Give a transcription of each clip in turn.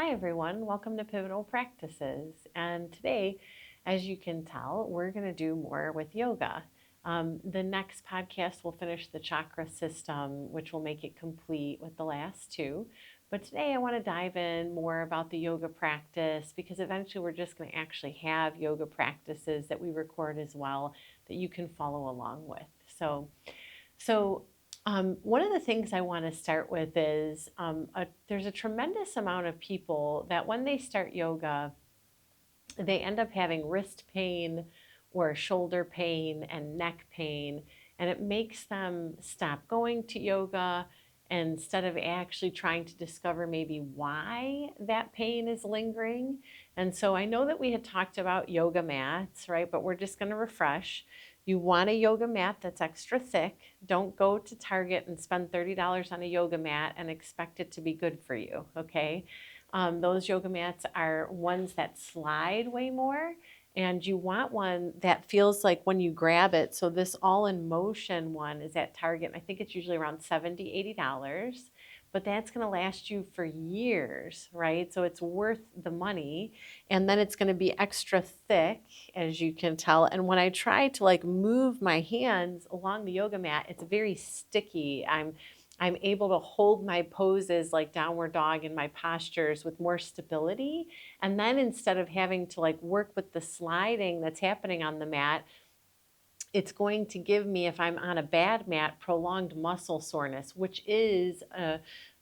Hi everyone, welcome to Pivotal Practices. And today, as you can tell, we're going to do more with yoga. The next podcast will finish the chakra system, which will make it complete with the last two. But today I want to dive in more about the yoga practice because eventually we're just going to actually have yoga practices that we record as well that you can follow along with. So, one of the things I want to start with is there's a tremendous amount of people that when they start yoga, they end up having wrist pain or shoulder pain and neck pain, and it makes them stop going to yoga instead of actually trying to discover maybe why that pain is lingering. And so I know that we had talked about yoga mats, right? But we're just going to refresh. You want a yoga mat that's extra thick. Don't go to Target and spend $30 on a yoga mat and expect it to be good for you, okay? Those yoga mats are ones that slide way more, and you want one that feels like when you grab it. So this all in motion one is at Target. I think it's usually around $70, $80, but that's going to last you for years, right? So it's worth the money. And then it's going to be extra thick, as you can tell. And when I try to like move my hands along the yoga mat, it's very sticky. I'm able to hold my poses like downward dog and my postures with more stability. And then instead of having to like work with the sliding that's happening on the mat, it's going to give me, if I'm on a bad mat, prolonged muscle soreness, which is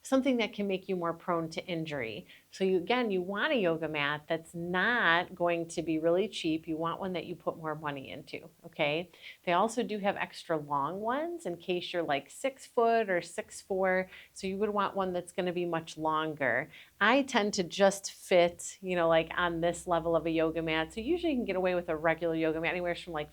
something that can make you more prone to injury. So you want a yoga mat that's not going to be really cheap. You want one that you put more money into, okay? They also do have extra long ones in case you're like 6 foot or 6'4". So you would want one that's going to be much longer. I tend to just fit, like on this level of a yoga mat. So usually you can get away with a regular yoga mat anywhere from like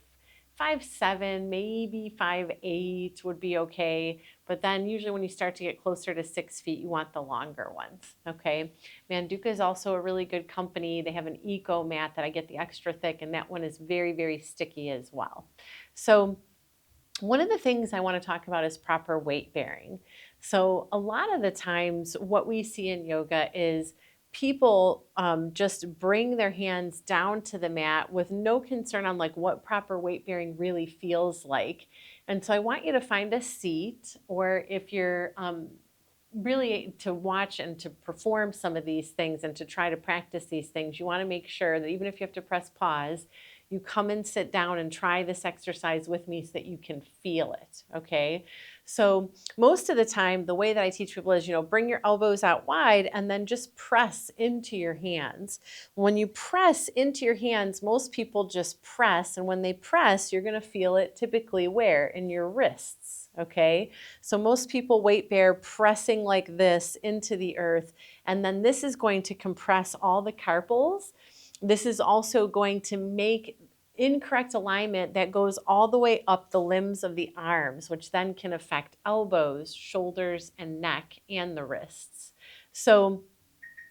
5'7", maybe 5'8" would be okay. But then usually when you start to get closer to 6 feet, you want the longer ones, okay? Manduka is also a really good company. They have an eco mat that I get the extra thick, and that one is very, very sticky as well. So one of the things I want to talk about is proper weight bearing. So a lot of the times what we see in yoga is people just bring their hands down to the mat with no concern on like what proper weight bearing really feels like. And so I want you to find a seat, or if you're really to watch and to perform some of these things and to try to practice these things, you want to make sure that even if you have to press pause, you come and sit down and try this exercise with me so that you can feel it, okay? So most of the time, the way that I teach people is, bring your elbows out wide and then just press into your hands. When you press into your hands, most people just press, and when they press, you're going to feel it typically where? In your wrists, okay? So most people weight bear pressing like this into the earth, and then this is going to compress all the carpals. This is also going to make incorrect alignment that goes all the way up the limbs of the arms, which then can affect elbows, shoulders, and neck, and the wrists. So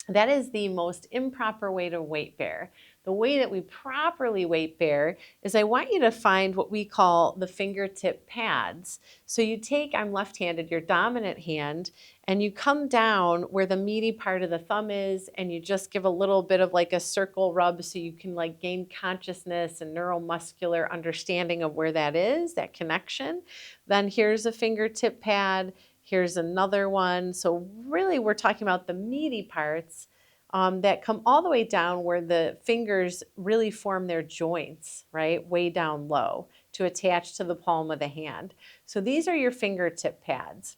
that is the most improper way to weight bear. The way that we properly weight bear is I want you to find what we call the fingertip pads. So you take, I'm left-handed, your dominant hand, and you come down where the meaty part of the thumb is, and you just give a little bit of like a circle rub so you can like gain consciousness and neuromuscular understanding of where that is, that connection. Then here's a fingertip pad. Here's another one. So really we're talking about the meaty parts that come all the way down where the fingers really form their joints, right? Way down low to attach to the palm of the hand. So these are your fingertip pads.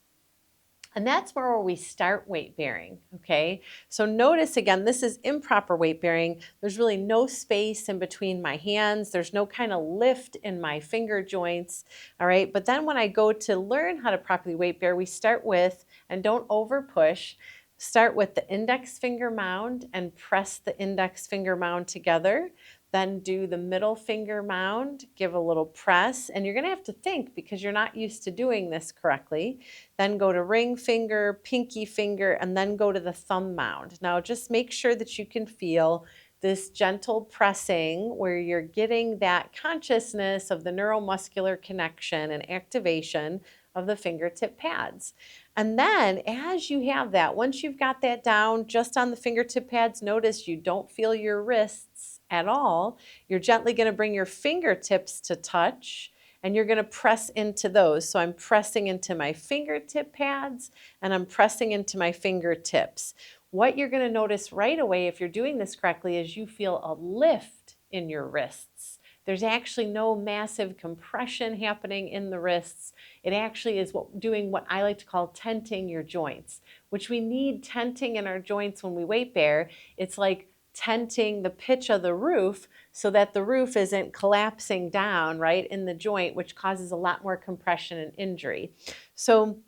And that's where we start weight bearing, okay? So notice again, this is improper weight bearing. There's really no space in between my hands. There's no kind of lift in my finger joints, all right? But then when I go to learn how to properly weight bear, we start with, and don't over push, start with the index finger mound and press the index finger mound together. Then do the middle finger mound, give a little press, and you're gonna have to think because you're not used to doing this correctly. Then go to ring finger, pinky finger, and then go to the thumb mound. Now just make sure that you can feel this gentle pressing where you're getting that consciousness of the neuromuscular connection and activation of the fingertip pads. And then as you have that, once you've got that down just on the fingertip pads, notice you don't feel your wrists at all. You're gently going to bring your fingertips to touch and you're going to press into those. So I'm pressing into my fingertip pads and I'm pressing into my fingertips. What you're going to notice right away if you're doing this correctly is you feel a lift in your wrists. There's actually no massive compression happening in the wrists. It actually is doing what I like to call tenting your joints, which we need tenting in our joints when we weight bear. It's like tenting the pitch of the roof so that the roof isn't collapsing down right in the joint, which causes a lot more compression and injury. So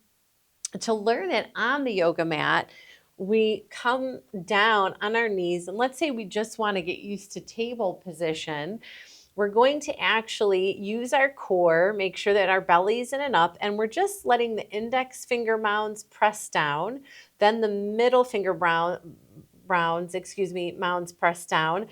to learn it on the yoga mat, we come down on our knees, and let's say we just want to get used to table position. We're going to actually use our core, make sure that our belly is in and up, and we're just letting the index finger mounds press down, then the middle finger mounds press down,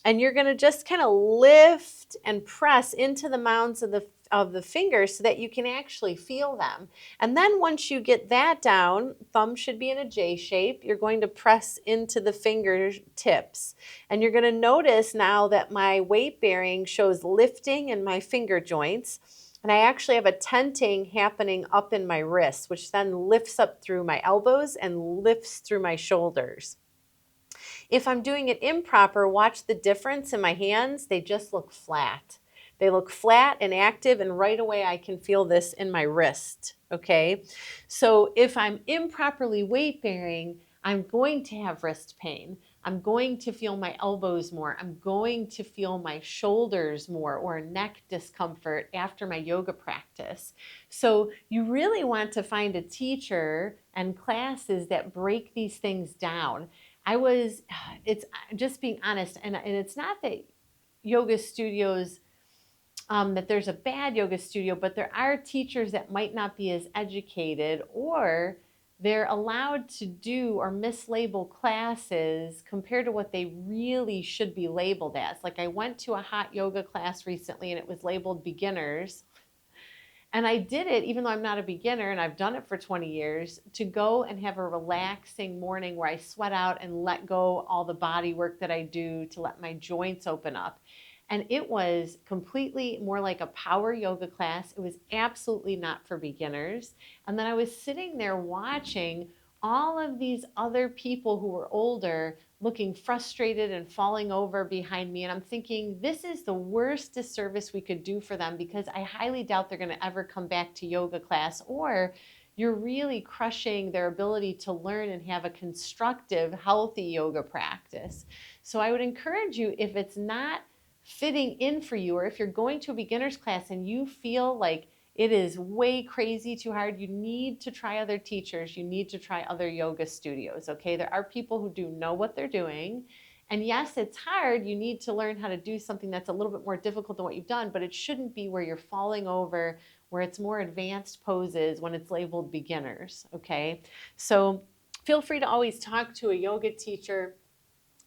and you're going to just kind of lift and press into the mounds of the fingers so that you can actually feel them. And then once you get that down, thumb should be in a J shape. You're going to press into the fingertips. And you're going to notice now that my weight bearing shows lifting in my finger joints. And I actually have a tenting happening up in my wrists, which then lifts up through my elbows and lifts through my shoulders. If I'm doing it improper, watch the difference in my hands. They just look flat. They look flat and active, and right away I can feel this in my wrist, okay? So if I'm improperly weight bearing, I'm going to have wrist pain. I'm going to feel my elbows more. I'm going to feel my shoulders more or neck discomfort after my yoga practice. So you really want to find a teacher and classes that break these things down. It's just being honest, and it's not that yoga studios, that there's a bad yoga studio, but there are teachers that might not be as educated, or they're allowed to do or mislabel classes compared to what they really should be labeled as. Like I went to a hot yoga class recently and it was labeled beginners. And I did it, even though I'm not a beginner and I've done it for 20 years, to go and have a relaxing morning where I sweat out and let go all the body work that I do to let my joints open up. And it was completely more like a power yoga class. It was absolutely not for beginners. And then I was sitting there watching all of these other people who were older looking frustrated and falling over behind me. And I'm thinking, this is the worst disservice we could do for them, because I highly doubt they're going to ever come back to yoga class, or you're really crushing their ability to learn and have a constructive, healthy yoga practice. So I would encourage you, if it's not fitting in for you, or if you're going to a beginner's class and you feel like it is way crazy too hard, you need to try other teachers. You need to try other yoga studios, okay? There are people who do know what they're doing. And yes, it's hard. You need to learn how to do something that's a little bit more difficult than what you've done, but it shouldn't be where you're falling over, where it's more advanced poses when it's labeled beginners, okay? So feel free to always talk to a yoga teacher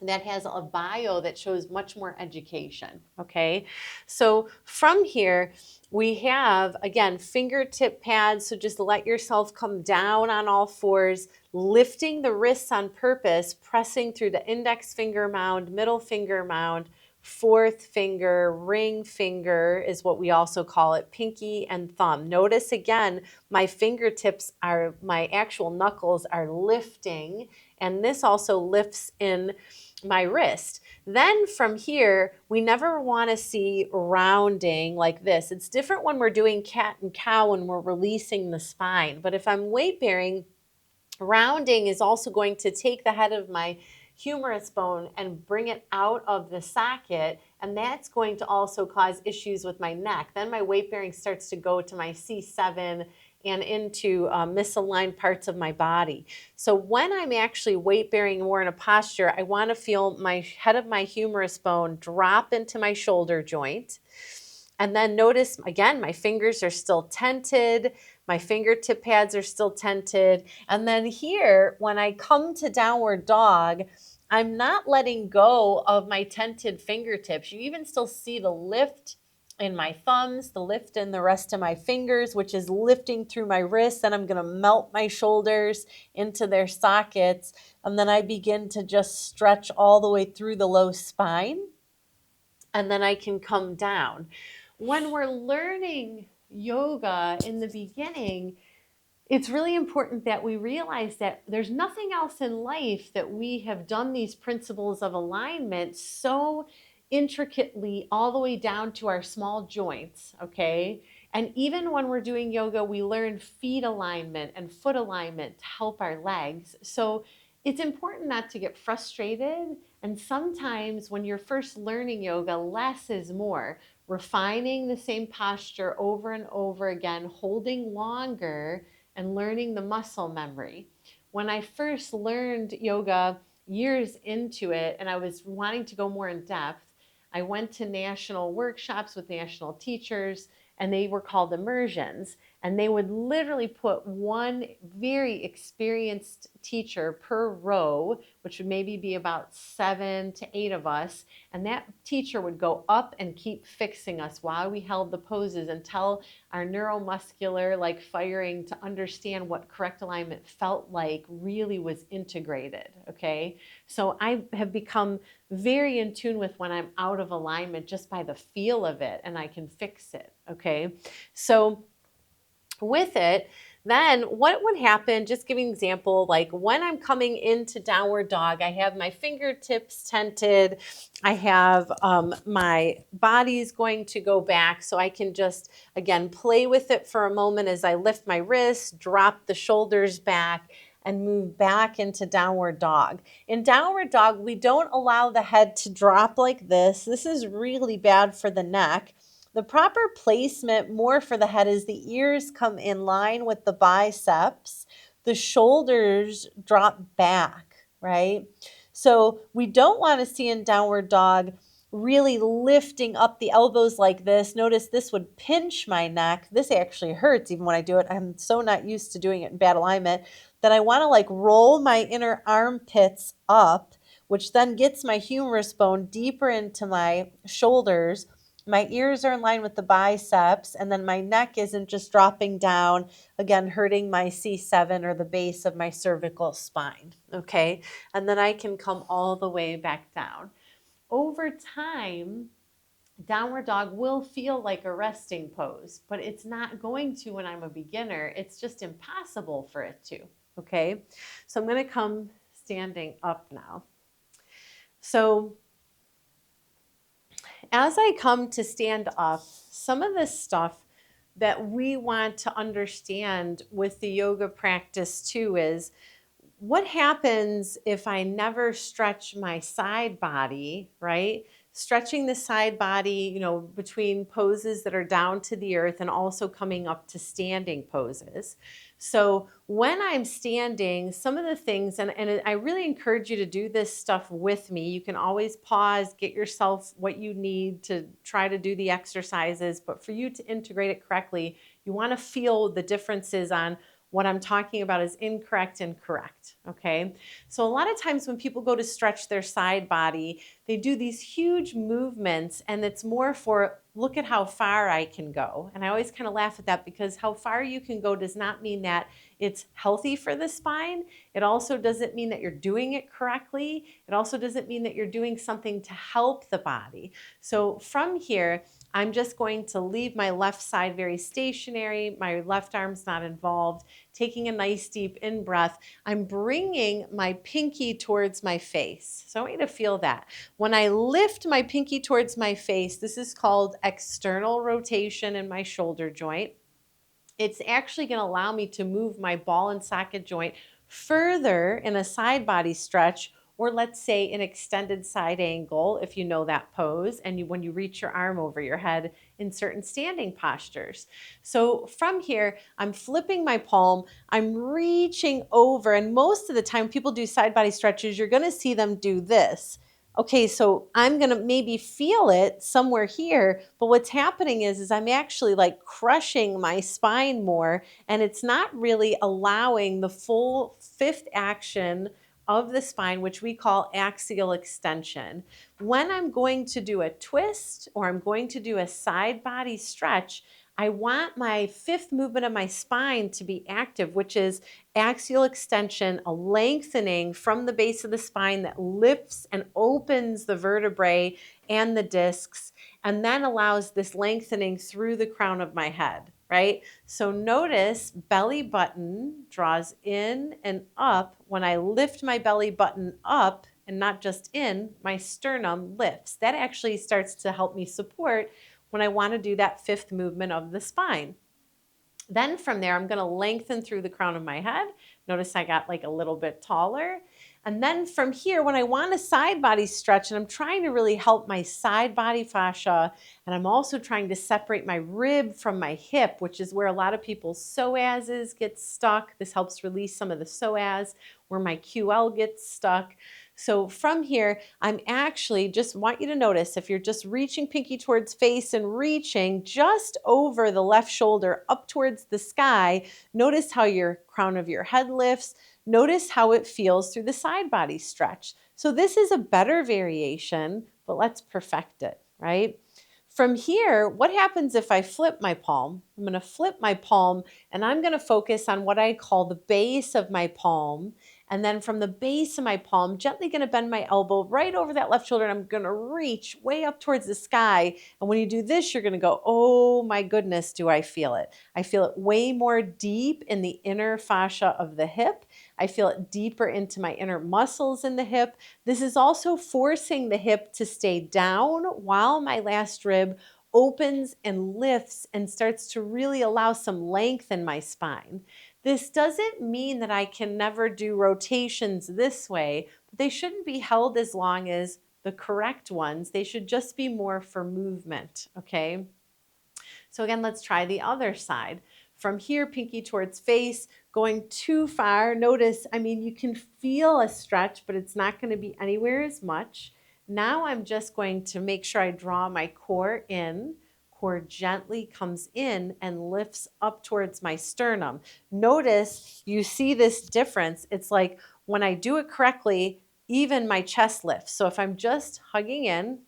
that has a bio that shows much more education, okay? So from here, we have, again, fingertip pads, so just let yourself come down on all fours, lifting the wrists on purpose, pressing through the index finger mound, middle finger mound, fourth finger, ring finger is what we also call it, pinky and thumb. Notice again, my fingertips are, my actual knuckles are lifting, and this also lifts in my wrist. Then from here, we never want to see rounding like this. It's different when we're doing cat and cow and we're releasing the spine. But if I'm weight bearing, rounding is also going to take the head of my humerus bone and bring it out of the socket, and that's going to also cause issues with my neck. Then my weight bearing starts to go to my C7 and into misaligned parts of my body. So when I'm actually weight bearing more in a posture, I want to feel my head of my humerus bone drop into my shoulder joint. And then notice, again, my fingers are still tented, my fingertip pads are still tented. And then here, when I come to downward dog, I'm not letting go of my tented fingertips. You even still see the lift in my thumbs, the lift in the rest of my fingers, which is lifting through my wrists. Then I'm going to melt my shoulders into their sockets. And then I begin to just stretch all the way through the low spine. And then I can come down. When we're learning yoga in the beginning, it's really important that we realize that there's nothing else in life that we have done these principles of alignment so intricately all the way down to our small joints, okay? And even when we're doing yoga, we learn feet alignment and foot alignment to help our legs. So it's important not to get frustrated. And sometimes when you're first learning yoga, less is more. Refining the same posture over and over again, holding longer, and learning the muscle memory. When I first learned yoga years into it and I was wanting to go more in depth, I went to national workshops with national teachers, and they were called immersions. And they would literally put one very experienced teacher per row, which would maybe be about 7 to 8 of us. And that teacher would go up and keep fixing us while we held the poses until our neuromuscular like firing to understand what correct alignment felt like really was integrated. Okay. So I have become very in tune with when I'm out of alignment just by the feel of it, and I can fix it. Okay. So with it, then what would happen, just giving an example, like when I'm coming into downward dog, I have my fingertips tented, I have my body's going to go back, so I can just, again, play with it for a moment as I lift my wrists, drop the shoulders back, and move back into downward dog. In downward dog, we don't allow the head to drop like this. This is really bad for the neck. The proper placement more for the head is the ears come in line with the biceps, the shoulders drop back, right? So we don't want to see in downward dog really lifting up the elbows like this. Notice this would pinch my neck. This actually hurts even when I do it. I'm so not used to doing it in bad alignment that I want to like roll my inner armpits up, which then gets my humerus bone deeper into my shoulders. My ears are in line with the biceps, and then my neck isn't just dropping down, again, hurting my C7 or the base of my cervical spine, okay? And then I can come all the way back down. Over time, downward dog will feel like a resting pose, but it's not going to when I'm a beginner. It's just impossible for it to, okay? So I'm going to come standing up now. So as I come to stand up, some of the stuff that we want to understand with the yoga practice too is what happens if I never stretch my side body, right? Stretching the side body, between poses that are down to the earth and also coming up to standing poses. So when I'm standing, some of the things, and I really encourage you to do this stuff with me. You can always pause, get yourself what you need to try to do the exercises. But for you to integrate it correctly, you want to feel the differences on what I'm talking about is incorrect and correct, okay? So a lot of times when people go to stretch their side body, they do these huge movements, and it's more for, look at how far I can go. And I always kind of laugh at that, because how far you can go does not mean that it's healthy for the spine. It also doesn't mean that you're doing it correctly. It also doesn't mean that you're doing something to help the body. So from here, I'm just going to leave my left side very stationary. My left arm's not involved. Taking a nice deep in-breath. I'm bringing my pinky towards my face. So I want you to feel that. When I lift my pinky towards my face, this is called external rotation in my shoulder joint. It's actually going to allow me to move my ball and socket joint further in a side body stretch, or let's say an extended side angle, if you know that pose, and when you reach your arm over your head in certain standing postures. So from here, I'm flipping my palm, I'm reaching over, and most of the time people do side body stretches, you're going to see them do this. Okay, so I'm going to maybe feel it somewhere here, but what's happening is I'm actually like crushing my spine more, and it's not really allowing the full fifth action of the spine, which we call axial extension. When I'm going to do a twist or I'm going to do a side body stretch, I want my fifth movement of my spine to be active, which is axial extension, a lengthening from the base of the spine that lifts and opens the vertebrae and the discs, and then allows this lengthening through the crown of my head, right? So notice belly button draws in and up. When I lift my belly button up, and not just in, my sternum lifts. That actually starts to help me support when I want to do that fifth movement of the spine. Then from there, I'm going to lengthen through the crown of my head. Notice I got like a little bit taller. And then from here, when I want a side body stretch, and I'm trying to really help my side body fascia, and I'm also trying to separate my rib from my hip, which is where a lot of people's psoases get stuck. This helps release some of the psoas, where my QL gets stuck. So from here, I'm actually just want you to notice if you're just reaching pinky towards face and reaching just over the left shoulder up towards the sky, notice how your crown of your head lifts. Notice how it feels through the side body stretch. So this is a better variation, but let's perfect it, right? From here, what happens if I flip my palm? I'm going to flip my palm and I'm going to focus on what I call the base of my palm. And then from the base of my palm, gently going to bend my elbow right over that left shoulder. And I'm going to reach way up towards the sky. And when you do this, you're going to go, oh my goodness, do I feel it? I feel it way more deep in the inner fascia of the hip. I feel it deeper into my inner muscles in the hip. This is also forcing the hip to stay down while my last rib opens and lifts and starts to really allow some length in my spine. This doesn't mean that I can never do rotations this way, but they shouldn't be held as long as the correct ones. They should just be more for movement, okay? So again, let's try the other side. From here, pinky towards face, going too far. Notice, you can feel a stretch, but it's not going to be anywhere as much. Now I'm just going to make sure I draw my core in. Core gently comes in and lifts up towards my sternum. Notice you see this difference. It's like when I do it correctly, even my chest lifts. So if I'm just hugging in,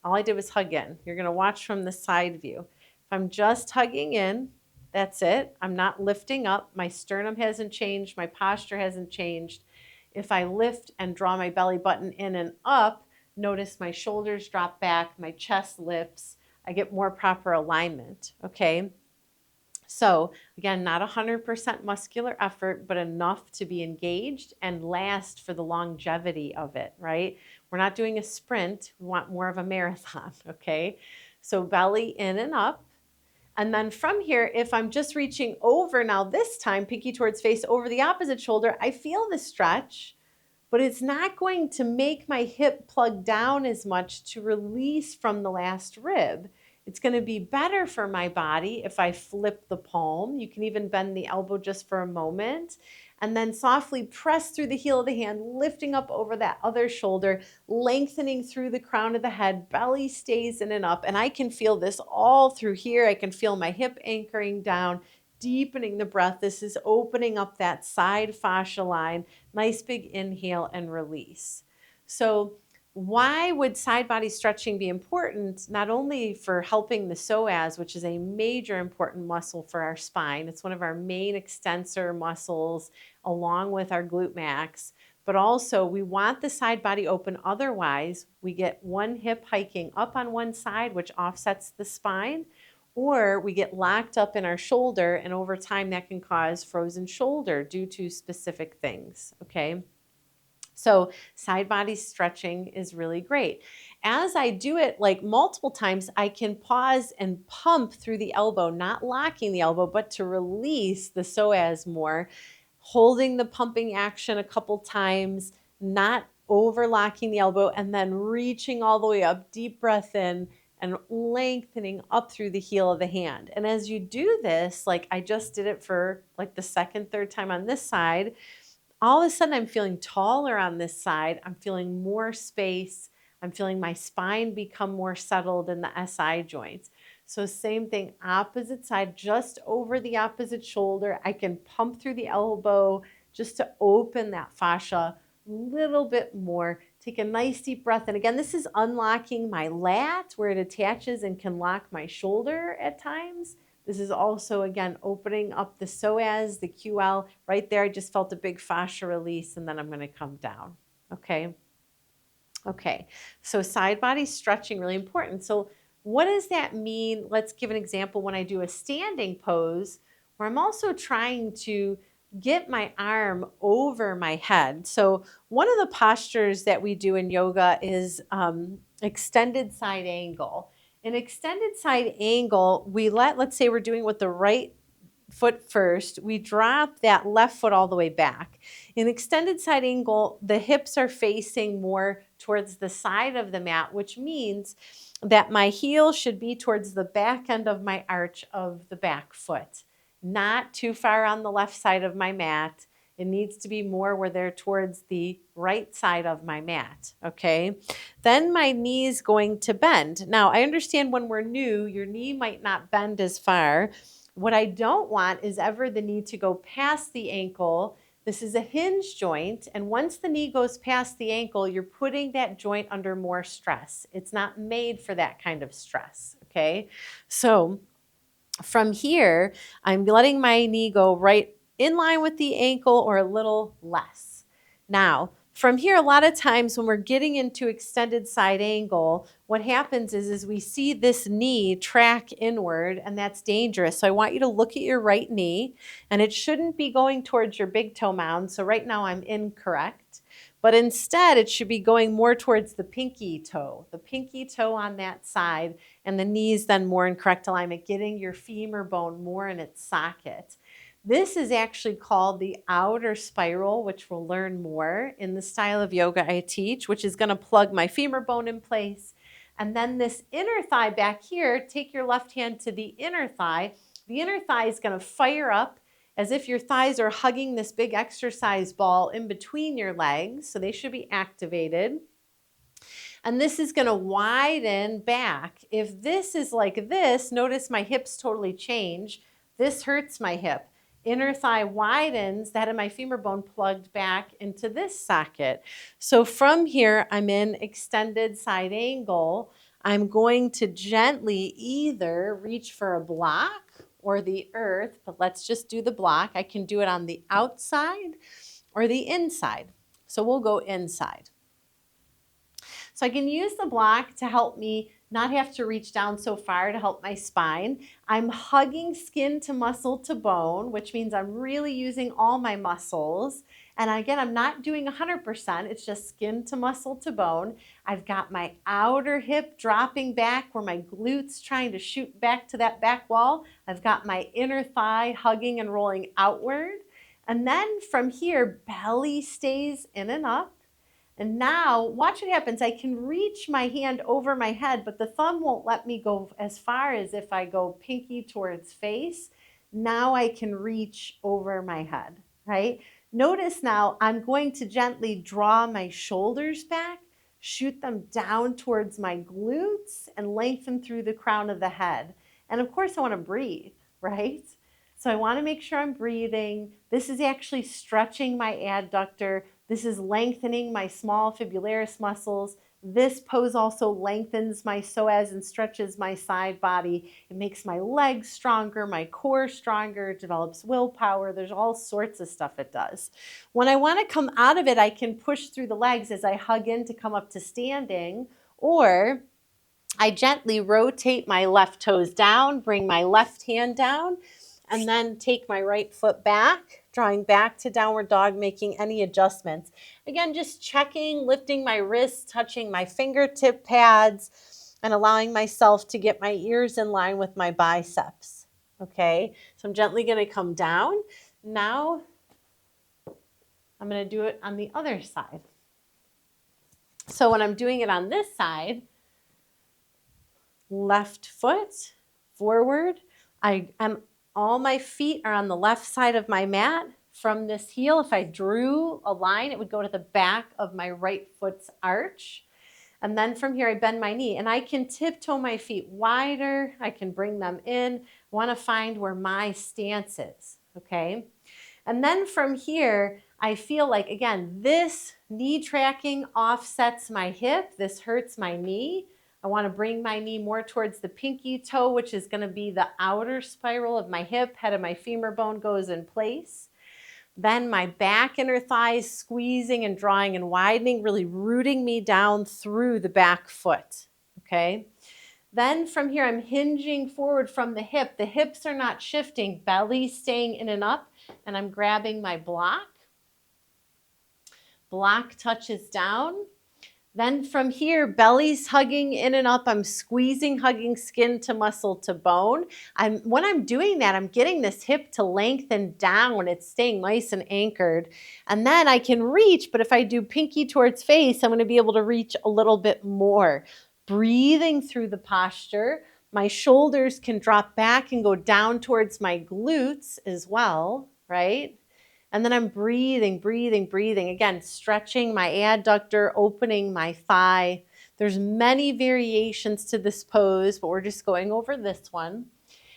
all I did was hug in. You're going to watch from the side view. If I'm just hugging in, that's it. I'm not lifting up. My sternum hasn't changed. My posture hasn't changed. If I lift and draw my belly button in and up, notice my shoulders drop back, my chest lifts. I get more proper alignment, okay? So again, not 100% muscular effort, but enough to be engaged and last for the longevity of it, right? We're not doing a sprint. We want more of a marathon, okay? So belly in and up. And then from here, if I'm just reaching over now, this time, pinky towards face over the opposite shoulder, I feel the stretch, but it's not going to make my hip plug down as much to release from the last rib. It's going to be better for my body if I flip the palm. You can even bend the elbow just for a moment and then softly press through the heel of the hand, lifting up over that other shoulder, lengthening through the crown of the head, belly stays in and up. And I can feel this all through here. I can feel my hip anchoring down, deepening the breath. This is opening up that side fascia line. Nice big inhale and release. So why would side body stretching be important? Not only for helping the psoas, which is a major important muscle for our spine. It's one of our main extensor muscles along with our glute max, but also we want the side body open. Otherwise, we get one hip hiking up on one side, which offsets the spine, or we get locked up in our shoulder, and over time that can cause frozen shoulder due to specific things, okay? So side body stretching is really great. As I do it like multiple times, I can pause and pump through the elbow, not locking the elbow, but to release the psoas more, holding the pumping action a couple times, not overlocking the elbow, and then reaching all the way up, deep breath in, and lengthening up through the heel of the hand. And as you do this, like I just did it for like the second, third time on this side, all of a sudden I'm feeling taller on this side. I'm feeling more space. I'm feeling my spine become more settled in the SI joints. So same thing, opposite side, just over the opposite shoulder. I can pump through the elbow just to open that fascia, little bit more. Take a nice deep breath. And again, this is unlocking my lat where it attaches and can lock my shoulder at times. This is also, again, opening up the psoas, the QL. Right there, I just felt a big fascia release, and then I'm going to come down. Okay. Okay. So side body stretching, really important. So what does that mean? Let's give an example when I do a standing pose where I'm also trying to get my arm over my head. So one of the postures that we do in yoga is extended side angle. An extended side angle, let's say we're doing with the right foot first, we drop that left foot all the way back. In extended side angle, the hips are facing more towards the side of the mat, which means that my heel should be towards the back end of my arch of the back foot, not too far on the left side of my mat. It needs to be more where they're towards the right side of my mat, okay? Then my knee is going to bend. Now, I understand when we're new, your knee might not bend as far. What I don't want is ever the knee to go past the ankle. This is a hinge joint, and once the knee goes past the ankle, you're putting that joint under more stress. It's not made for that kind of stress, okay? So from here, I'm letting my knee go right in line with the ankle or a little less. Now, from here, a lot of times when we're getting into extended side angle, what happens is we see this knee track inward, and that's dangerous. So I want you to look at your right knee, and it shouldn't be going towards your big toe mound. So right now I'm incorrect, but instead it should be going more towards the pinky toe on that side, and the knees then more in correct alignment, getting your femur bone more in its socket. This is actually called the outer spiral, which we'll learn more in the style of yoga I teach, which is going to plug my femur bone in place. And then this inner thigh back here, take your left hand to the inner thigh. The inner thigh is going to fire up as if your thighs are hugging this big exercise ball in between your legs. So they should be activated. And this is going to widen back. If this is like this, notice my hips totally change. This hurts my hip. Inner thigh widens, the head of my femur bone plugged back into this socket. So from here, I'm in extended side angle. I'm going to gently either reach for a block or the earth, but let's just do the block. I can do it on the outside or the inside. So we'll go inside. So I can use the block to help me not have to reach down so far to help my spine. I'm hugging skin to muscle to bone, which means I'm really using all my muscles. And again, I'm not doing 100%. It's just skin to muscle to bone. I've got my outer hip dropping back where my glutes trying to shoot back to that back wall. I've got my inner thigh hugging and rolling outward. And then from here, belly stays in and up. And now, watch what happens. I can reach my hand over my head, but the thumb won't let me go as far as if I go pinky towards face. Now I can reach over my head, right? Notice now I'm going to gently draw my shoulders back, shoot them down towards my glutes, and lengthen through the crown of the head. And of course, I want to breathe, right? So I want to make sure I'm breathing. This is actually stretching my adductor. This is lengthening my small fibularis muscles. This pose also lengthens my psoas and stretches my side body. It makes my legs stronger, my core stronger, develops willpower. There's all sorts of stuff it does. When I want to come out of it, I can push through the legs as I hug in to come up to standing, or I gently rotate my left toes down, bring my left hand down, and then take my right foot back, drawing back to downward dog, making any adjustments. Again, just checking, lifting my wrists, touching my fingertip pads, and allowing myself to get my ears in line with my biceps. Okay, so I'm gently going to come down. Now I'm going to do it on the other side. So when I'm doing it on this side, left foot forward, all my feet are on the left side of my mat. From this heel, if I drew a line, it would go to the back of my right foot's arch. And then from here, I bend my knee. And I can tiptoe my feet wider. I can bring them in. I want to find where my stance is, okay? And then from here, I feel like, again, this knee tracking offsets my hip. This hurts my knee. I want to bring my knee more towards the pinky toe, which is going to be the outer spiral of my hip. Head of my femur bone goes in place. Then my back inner thighs squeezing and drawing and widening, really rooting me down through the back foot, okay? Then from here, I'm hinging forward from the hip. The hips are not shifting, belly staying in and up, and I'm grabbing my block. Block touches down. Then from here, belly's hugging in and up. I'm squeezing, hugging skin to muscle to bone. When I'm doing that, I'm getting this hip to lengthen down. It's staying nice and anchored. And then I can reach, but if I do pinky towards face, I'm going to be able to reach a little bit more. Breathing through the posture. My shoulders can drop back and go down towards my glutes as well, right? And then I'm breathing, breathing, breathing. Again, stretching my adductor, opening my thigh. There's many variations to this pose, but we're just going over this one.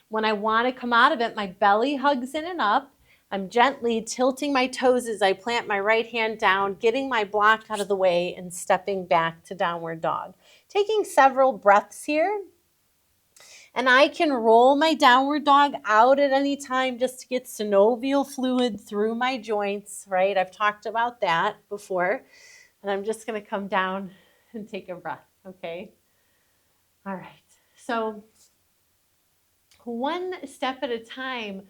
When I want to come out of it, my belly hugs in and up. I'm gently tilting my toes as I plant my right hand down, getting my block out of the way and stepping back to downward dog. Taking several breaths here. And I can roll my downward dog out at any time just to get synovial fluid through my joints, right? I've talked about that before. And I'm just going to come down and take a breath, okay? All right. So one step at a time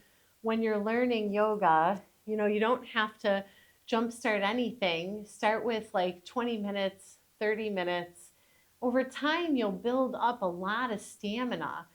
when you're learning yoga, you know, you don't have to jumpstart anything. Start with like 20 minutes, 30 minutes. Over time, you'll build up a lot of stamina.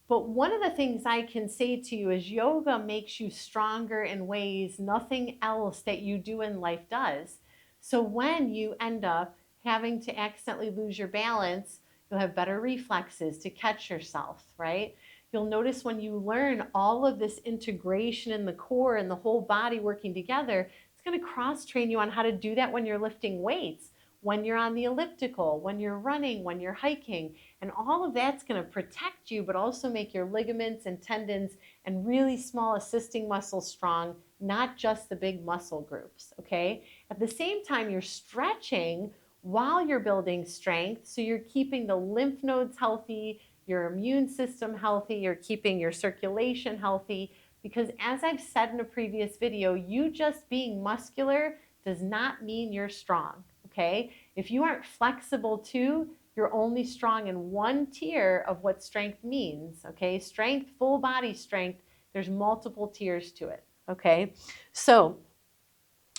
But one of the things I can say to you is yoga makes you stronger in ways nothing else that you do in life does. So when you end up having to accidentally lose your balance, you'll have better reflexes to catch yourself, right? You'll notice when you learn all of this integration in the core and the whole body working together, it's going to cross-train you on how to do that when you're lifting weights, when you're on the elliptical, when you're running, when you're hiking. And all of that's going to protect you, but also make your ligaments and tendons and really small assisting muscles strong, not just the big muscle groups, okay? At the same time, you're stretching while you're building strength, so you're keeping the lymph nodes healthy, your immune system healthy, you're keeping your circulation healthy, because as I've said in a previous video, you just being muscular does not mean you're strong, okay? If you aren't flexible too, you're only strong in one tier of what strength means, okay? Strength, full body strength, there's multiple tiers to it, okay? So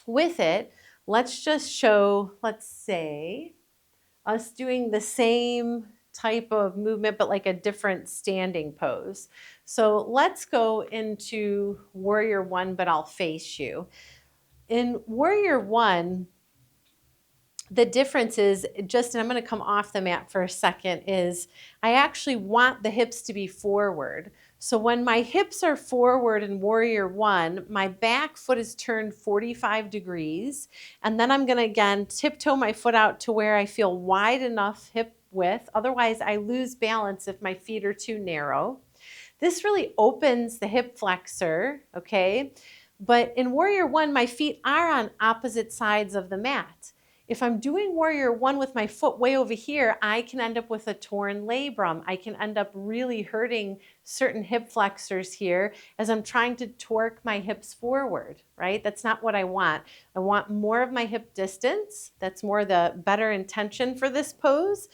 with it, let's just show, let's say, us doing the same type of movement, but like a different standing pose. So let's go into Warrior One, but I'll face you. In Warrior One, the difference is just, and I'm going to come off the mat for a second, is I actually want the hips to be forward. So when my hips are forward in Warrior One, my back foot is turned 45 degrees. And then I'm going to, again, tiptoe my foot out to where I feel wide enough hip width. Otherwise, I lose balance if my feet are too narrow. This really opens the hip flexor, okay? But in Warrior One, my feet are on opposite sides of the mat. If I'm doing Warrior One with my foot way over here, I can end up with a torn labrum. I can end up really hurting certain hip flexors here as I'm trying to torque my hips forward, right? That's not what I want. I want more of my hip distance. That's more the better intention for this pose.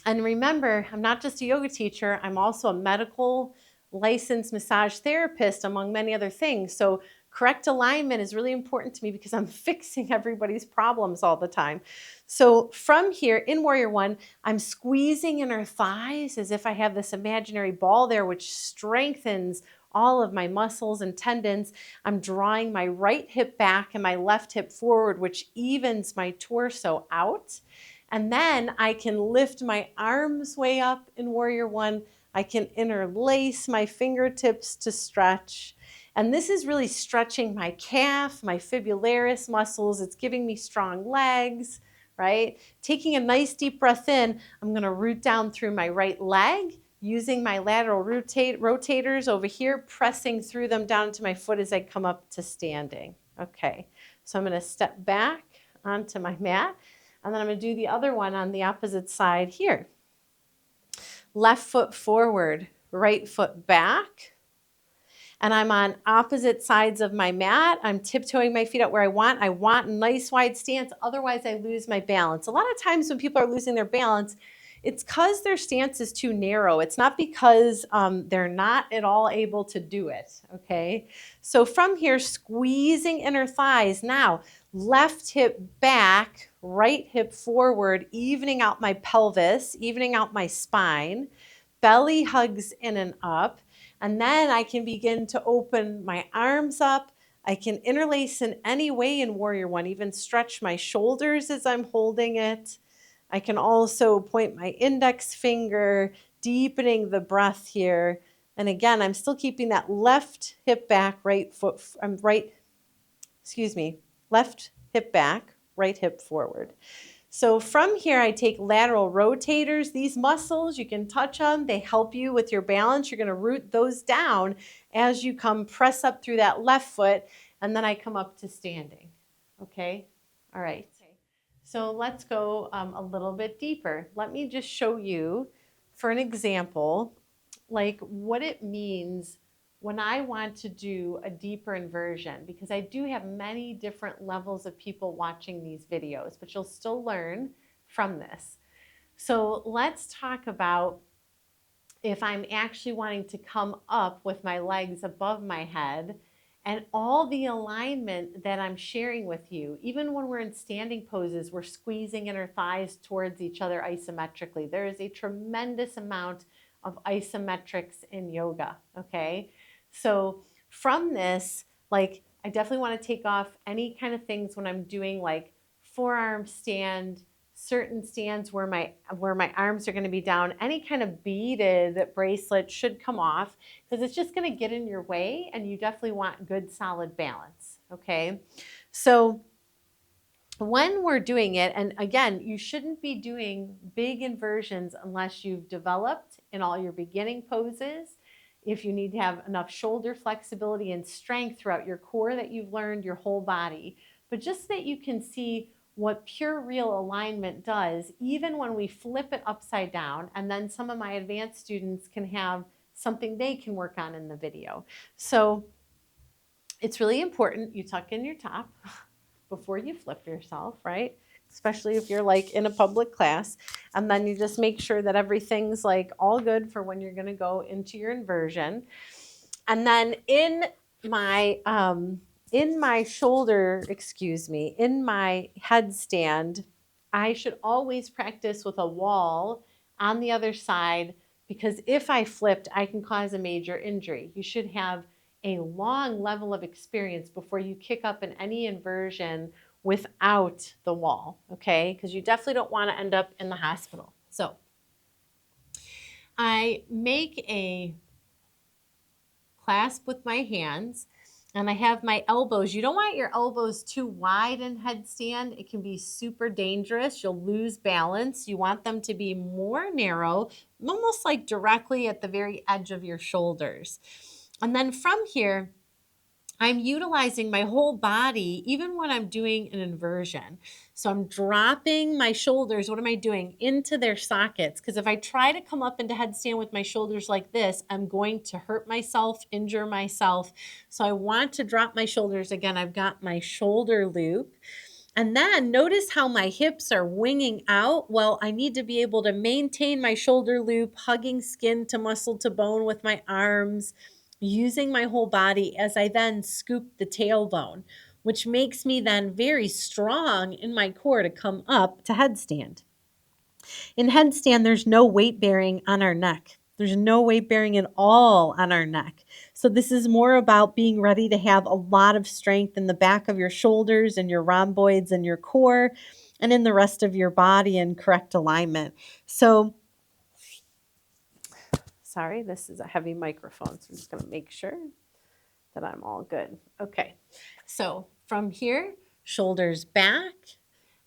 And remember, I'm not just a yoga teacher, I'm also a medical licensed massage therapist, among many other things. So correct alignment is really important to me because I'm fixing everybody's problems all the time. So from here in Warrior One, I'm squeezing inner thighs as if I have this imaginary ball there, which strengthens all of my muscles and tendons. I'm drawing my right hip back and my left hip forward, which evens my torso out. And then I can lift my arms way up in Warrior One. I can interlace my fingertips to stretch. And this is really stretching my calf, my fibularis muscles. It's giving me strong legs, right? Taking a nice deep breath in, I'm going to root down through my right leg, using my lateral rotators over here, pressing through them down to my foot as I come up to standing. Okay, so I'm going to step back. onto my mat. And then I'm going to do the other one on the opposite side here. Left foot forward, right foot back. And I'm on opposite sides of my mat. I'm tiptoeing my feet out where I want. I want a nice wide stance. Otherwise, I lose my balance. A lot of times when people are losing their balance, it's because their stance is too narrow. It's not because they're not at all able to do it, okay? So from here, squeezing inner thighs. Now, left hip back, right hip forward, evening out my pelvis, evening out my spine. Belly hugs in and up. And then I can begin to open my arms up. I can interlace in any way in Warrior One, even stretch my shoulders as I'm holding it. I can also point my index finger, deepening the breath here. And again, I'm still keeping that left hip back, left hip back, right hip forward. So from here, I take lateral rotators. These muscles, you can touch them. They help you with your balance. You're going to root those down as you press up through that left foot, and then I come up to standing. Okay? All right. So let's go a little bit deeper. Let me just show you, for an example, like what it means when I want to do a deeper inversion, because I do have many different levels of people watching these videos, but you'll still learn from this. So let's talk about if I'm actually wanting to come up with my legs above my head and all the alignment that I'm sharing with you. Even when we're in standing poses, we're squeezing inner thighs towards each other isometrically. There is a tremendous amount of isometrics in yoga, okay? So from this, like, I definitely want to take off any kind of things when I'm doing like forearm stand, certain stands where my arms are going to be down. Any kind of beaded bracelet should come off because it's just going to get in your way, and you definitely want good solid balance, okay? So when we're doing it, and again, you shouldn't be doing big inversions unless you've developed in all your beginning poses. If you need to have enough shoulder flexibility and strength throughout your core that you've learned your whole body, but just so that you can see what pure real alignment does, even when we flip it upside down, and then some of my advanced students can have something they can work on in the video. So it's really important you tuck in your top before you flip yourself, right? Especially if you're like in a public class. And then you just make sure that everything's like all good for when you're going to go into your inversion. And then in my headstand, I should always practice with a wall on the other side, because if I flipped, I can cause a major injury. You should have a long level of experience before you kick up in any inversion without the wall, okay? Because you definitely don't want to end up in the hospital. So I make a clasp with my hands, and I have my elbows. You don't want your elbows too wide in headstand. It can be super dangerous. You'll lose balance. You want them to be more narrow, almost like directly at the very edge of your shoulders. And then from here, I'm utilizing my whole body, even when I'm doing an inversion. So I'm dropping my shoulders. What am I doing? Into their sockets. Because if I try to come up into headstand with my shoulders like this, I'm going to hurt myself, injure myself. So I want to drop my shoulders. Again, I've got my shoulder loop. And then notice how my hips are winging out. Well, I need to be able to maintain my shoulder loop, hugging skin to muscle to bone with my arms, using my whole body as I then scoop the tailbone, which makes me then very strong in my core to come up to headstand. In headstand, there's no weight bearing on our neck. There's no weight bearing at all on our neck. So this is more about being ready to have a lot of strength in the back of your shoulders and your rhomboids and your core and in the rest of your body in correct alignment. So sorry, this is a heavy microphone, so I'm just going to make sure that I'm all good. Okay, so from here, shoulders back.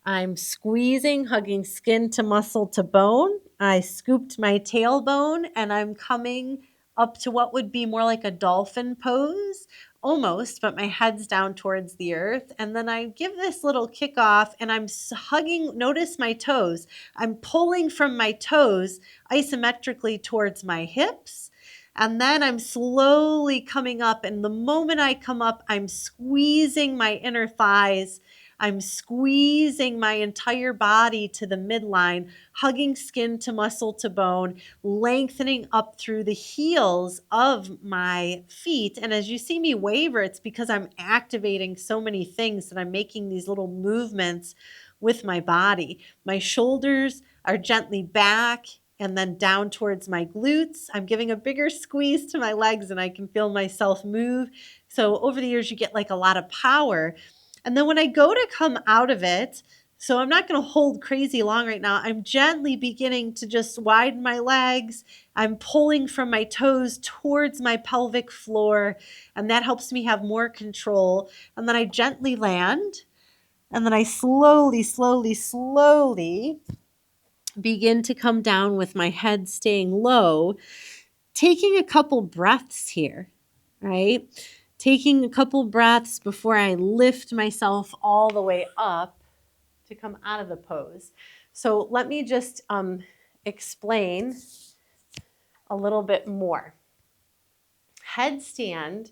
I'm squeezing, hugging skin to muscle to bone. I scooped my tailbone, and I'm coming up to what would be more like a dolphin pose, almost, but my head's down towards the earth. And then I give this little kick off and I'm hugging, notice my toes. I'm pulling from my toes isometrically towards my hips. And then I'm slowly coming up. And the moment I come up, I'm squeezing my inner thighs. I'm squeezing my entire body to the midline, hugging skin to muscle to bone, lengthening up through the heels of my feet. And as you see me waver, it's because I'm activating so many things that I'm making these little movements with my body. My shoulders are gently back and then down towards my glutes. I'm giving a bigger squeeze to my legs and I can feel myself move. So over the years, you get like a lot of power. And then when I go to come out of it, so I'm not going to hold crazy long right now. I'm gently beginning to just widen my legs. I'm pulling from my toes towards my pelvic floor, and that helps me have more control. And then I gently land, and then I slowly, slowly, slowly begin to come down with my head staying low, taking a couple breaths here, right? Taking a couple breaths before I lift myself all the way up to come out of the pose. So let me just explain a little bit more. Headstand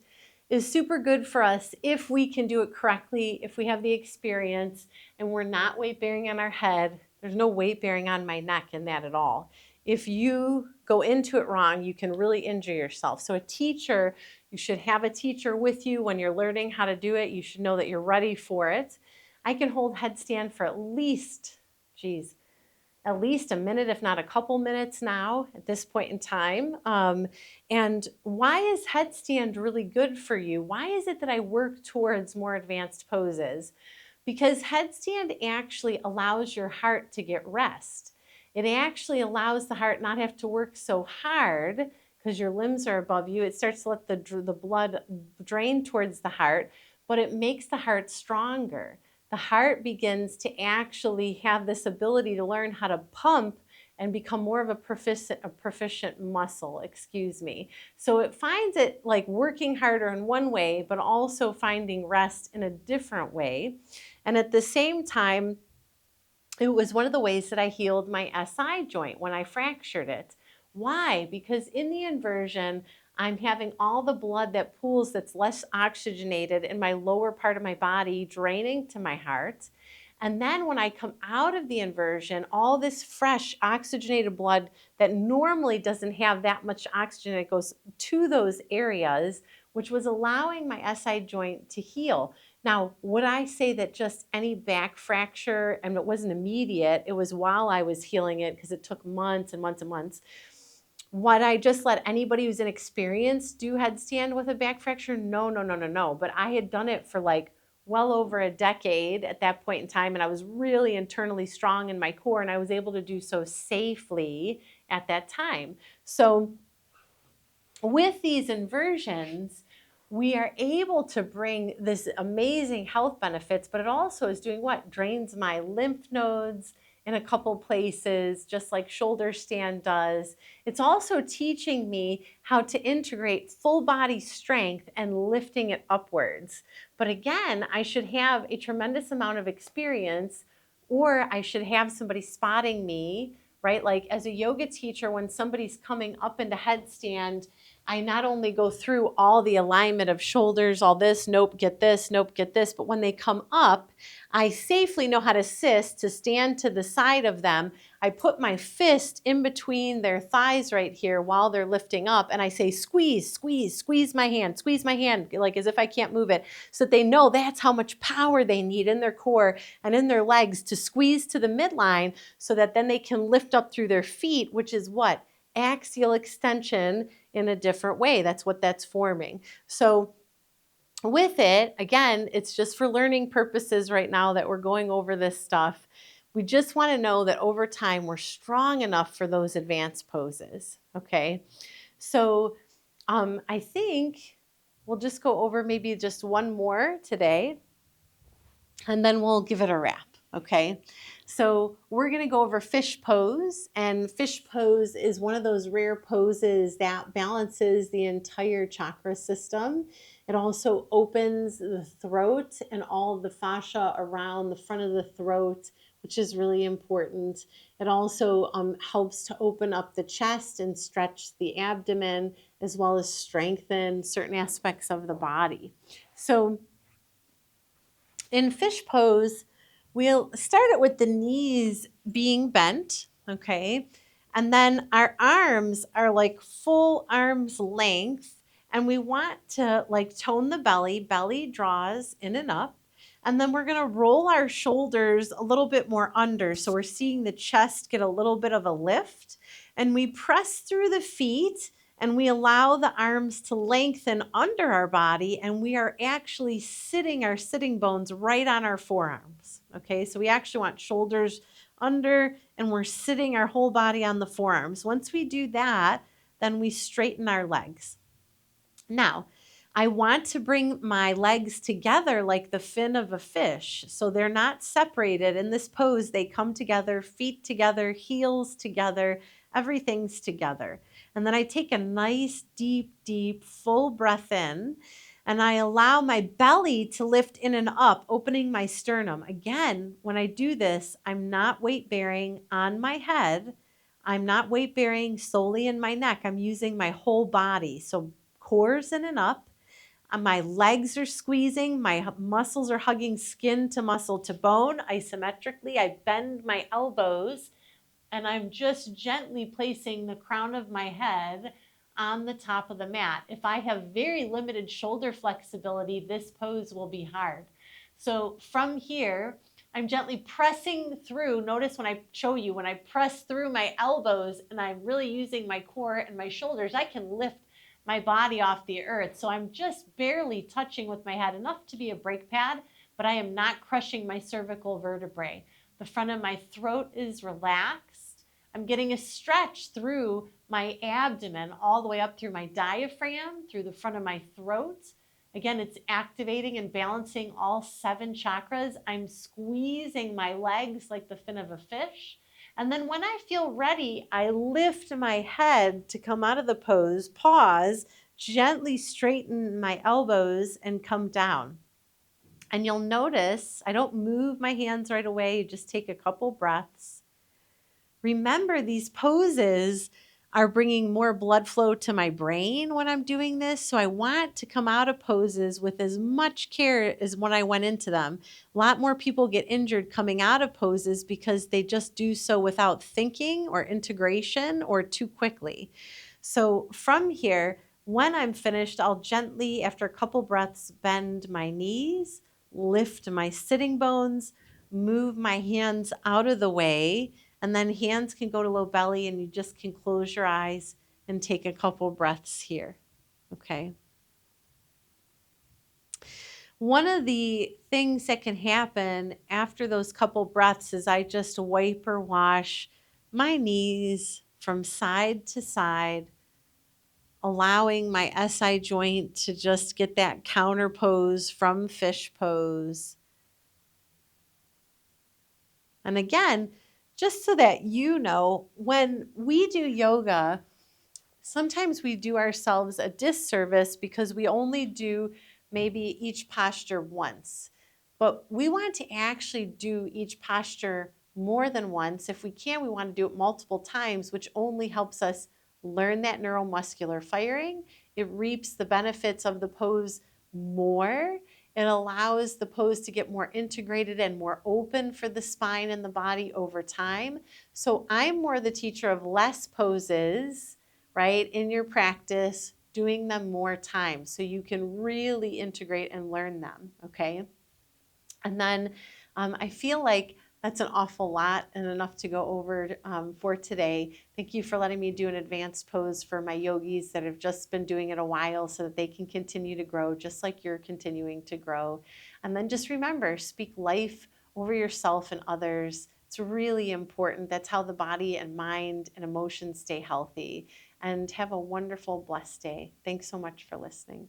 is super good for us if we can do it correctly, if we have the experience and we're not weight bearing on our head. There's no weight bearing on my neck in that at all. If you go into it wrong, you can really injure yourself. So a teacher, you should have a teacher with you when you're learning how to do it. You should know that you're ready for it. I can hold headstand for at least a minute, if not a couple minutes now at this point in time. And why is headstand really good for you? Why is it that I work towards more advanced poses? Because headstand actually allows your heart to get rest. It actually allows the heart not have to work so hard because your limbs are above you. It starts to let the blood drain towards the heart, but it makes the heart stronger. The heart begins to actually have this ability to learn how to pump and become more of a proficient muscle, So it finds it like working harder in one way, but also finding rest in a different way. And at the same time, it was one of the ways that I healed my SI joint when I fractured it. Why? Because in the inversion, I'm having all the blood that pools that's less oxygenated in my lower part of my body draining to my heart. And then when I come out of the inversion, all this fresh oxygenated blood that normally doesn't have that much oxygen, it goes to those areas, which was allowing my SI joint to heal. Now, would I say that just any back fracture, and it wasn't immediate, it was while I was healing it because it took months and months and months. Would I just let anybody who's inexperienced do headstand with a back fracture? No, no, no, no, no. But I had done it for like well over a decade at that point in time, and I was really internally strong in my core, and I was able to do so safely at that time. So with these inversions, we are able to bring this amazing health benefits, but it also is doing what? Drains my lymph nodes in a couple places, just like shoulder stand does. It's also teaching me how to integrate full body strength and lifting it upwards. But again, I should have a tremendous amount of experience, or I should have somebody spotting me, right? Like as a yoga teacher, when somebody's coming up into headstand, I not only go through all the alignment of shoulders, all this, nope, get this, but when they come up, I safely know how to assist to stand to the side of them. I put my fist in between their thighs right here while they're lifting up, and I say, squeeze, squeeze, squeeze my hand, like as if I can't move it, so that they know that's how much power they need in their core and in their legs to squeeze to the midline so that then they can lift up through their feet, which is what? Axial extension in a different way. That's what that's forming. So with it, again, it's just for learning purposes right now that we're going over this stuff. We just want to know that over time we're strong enough for those advanced poses. Okay. So I think we'll just go over maybe just one more today, and then we'll give it a wrap. Okay, so we're going to go over fish pose, and fish pose is one of those rare poses that balances the entire chakra system. It also opens the throat and all of the fascia around the front of the throat, which is really important. It also helps to open up the chest and stretch the abdomen, as well as strengthen certain aspects of the body. So in fish pose, we'll start it with the knees being bent, okay? And then our arms are like full arm's length. And we want to like tone the belly draws in and up. And then we're going to roll our shoulders a little bit more under. So we're seeing the chest get a little bit of a lift. And we press through the feet and we allow the arms to lengthen under our body, and we are actually sitting our sitting bones right on our forearms. Okay, so we actually want shoulders under, and we're sitting our whole body on the forearms. Once we do that, then we straighten our legs. Now, I want to bring my legs together like the fin of a fish. So they're not separated. In this pose, they come together, feet together, heels together, everything's together. And then I take a nice, deep, full breath in, and I allow my belly to lift in and up, opening my sternum. Again, when I do this, I'm not weight bearing on my head. I'm not weight bearing solely in my neck. I'm using my whole body. So core's in and up. My legs are squeezing. My muscles are hugging skin to muscle to bone. Isometrically, I bend my elbows, and I'm just gently placing the crown of my head on the top of the mat. If I have very limited shoulder flexibility, this pose will be hard. So from here, I'm gently pressing through. Notice when I show you, when I press through my elbows and I'm really using my core and my shoulders, I can lift my body off the earth. So I'm just barely touching with my head, enough to be a brake pad, but I am not crushing my cervical vertebrae. The front of my throat is relaxed. I'm getting a stretch through my abdomen all the way up through my diaphragm, through the front of my throat. Again, it's activating and balancing all 7 chakras. I'm squeezing my legs like the fin of a fish. And then when I feel ready, I lift my head to come out of the pose, pause, gently straighten my elbows, and come down. And you'll notice I don't move my hands right away. You just take a couple breaths. Remember, these poses are bringing more blood flow to my brain when I'm doing this. So I want to come out of poses with as much care as when I went into them. A lot more people get injured coming out of poses because they just do so without thinking or integration or too quickly. So from here, when I'm finished, I'll gently, after a couple breaths, bend my knees, lift my sitting bones, move my hands out of the way, and then hands can go to low belly, and you just can close your eyes and take a couple breaths here. Okay. One of the things that can happen after those couple breaths is I just wipe or wash my knees from side to side, allowing my SI joint to just get that counter pose from fish pose. And again, just so that you know, when we do yoga, sometimes we do ourselves a disservice because we only do maybe each posture once. But we want to actually do each posture more than once. If we can, we want to do it multiple times, which only helps us learn that neuromuscular firing. It reaps the benefits of the pose more. It allows the pose to get more integrated and more open for the spine and the body over time. So I'm more the teacher of less poses, right, in your practice, doing them more times so you can really integrate and learn them, okay? And then I feel like that's an awful lot and enough to go over for today. Thank you for letting me do an advanced pose for my yogis that have just been doing it a while so that they can continue to grow just like you're continuing to grow. And then just remember, speak life over yourself and others. It's really important. That's how the body and mind and emotions stay healthy. And have a wonderful, blessed day. Thanks so much for listening.